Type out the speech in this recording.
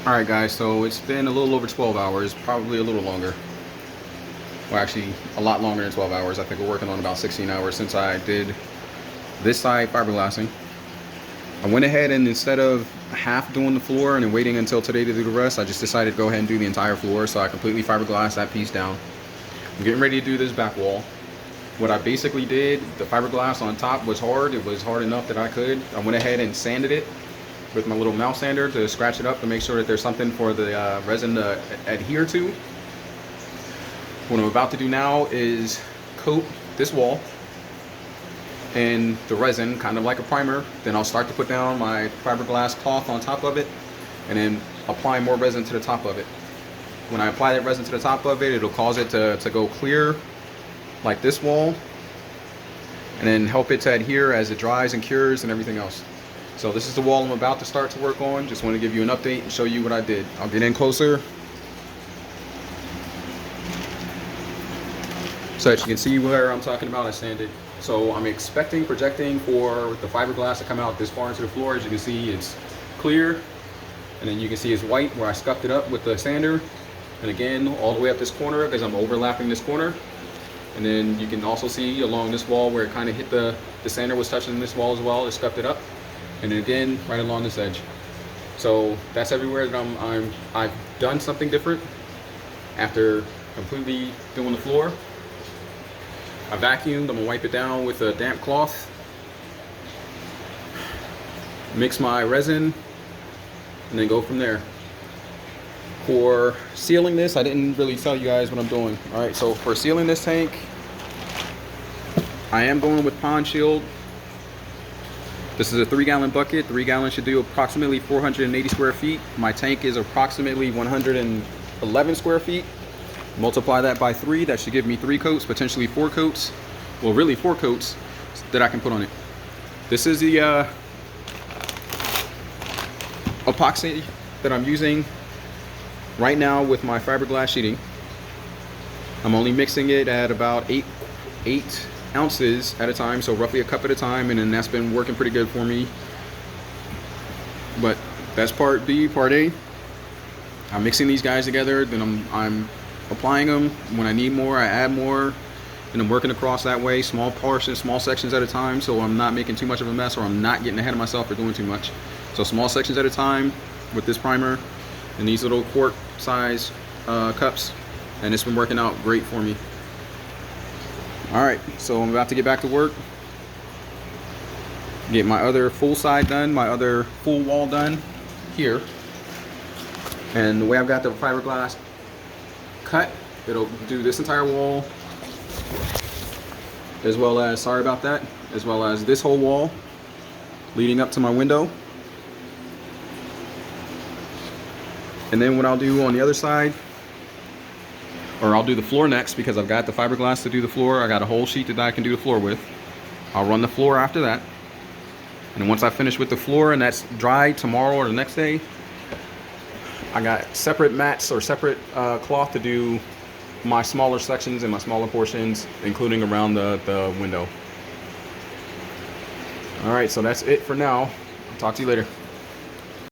Alright guys, so it's been a little over 12 hours, probably a little longer. Well, actually, a lot longer than 12 hours. I think we're working on about 16 hours since I did this side fiberglassing. I went ahead and instead of half doing the floor and then waiting until today to do the rest, I just decided to go ahead and do the entire floor. So I completely fiberglassed that piece down. I'm getting ready to do this back wall. What I basically did, the fiberglass on top was hard. It was hard enough that I went ahead and sanded it with my little mouse sander to scratch it up to make sure that there's something for the resin to adhere to. What I'm about to do now is coat this wall in the resin, kind of like a primer. Then I'll start to put down my fiberglass cloth on top of it and then apply more resin to the top of it. When I apply that resin to the top of it, it'll cause it to go clear like this wall and then help it to adhere as it dries and cures and everything else. So this is the wall I'm about to start to work on. Just want to give you an update and show you what I did. I'll get in closer so that you can see where I'm talking about. I sanded. So I'm projecting for the fiberglass to come out this far into the floor. As you can see, it's clear. And then you can see it's white where I scuffed it up with the sander. And again, all the way up this corner because I'm overlapping this corner. And then you can also see along this wall where it kind of hit the sander was touching this wall as well. It scuffed it up. And then again, right along this edge. So that's everywhere that I've done something different. After completely doing the floor, I vacuumed. I'm gonna wipe it down with a damp cloth. Mix my resin, and then go from there. For sealing this, I didn't really tell you guys what I'm doing. All right, so for sealing this tank, I am going with Pond Shield. This is a 3-gallon bucket. 3 gallons should do approximately 480 square feet. My tank is approximately 111 square feet. Multiply that by 3, that should give me 3 coats, potentially 4 coats. Well, really 4 coats that I can put on it. This is the epoxy that I'm using right now with my fiberglass sheeting. I'm only mixing it at about 8 ounces at a time, so roughly a cup at a time, and then that's been working pretty good for me. But that's part B. Part A, I'm mixing these guys together, then I'm applying them. When I need more, I add more, and I'm working across that way, small portions, small sections at a time, so I'm not making too much of a mess, or I'm not getting ahead of myself or doing too much. So small sections at a time with this primer and these little quart size cups, and it's been working out great for me. Alright, so I'm about to get back to work, get my other full side done, my other full wall done here. And the way I've got the fiberglass cut, it'll do this entire wall, as well as, sorry about that, as well as this whole wall leading up to my window. And then what I'll do on the other side, or I'll do the floor next because I've got the fiberglass to do the floor. I got a whole sheet that I can do the floor with. I'll run the floor after that. And then once I finish with the floor and that's dry tomorrow or the next day, I got separate mats or separate cloth to do my smaller sections and my smaller portions, including around the window. All right, so that's it for now. I'll talk to you later.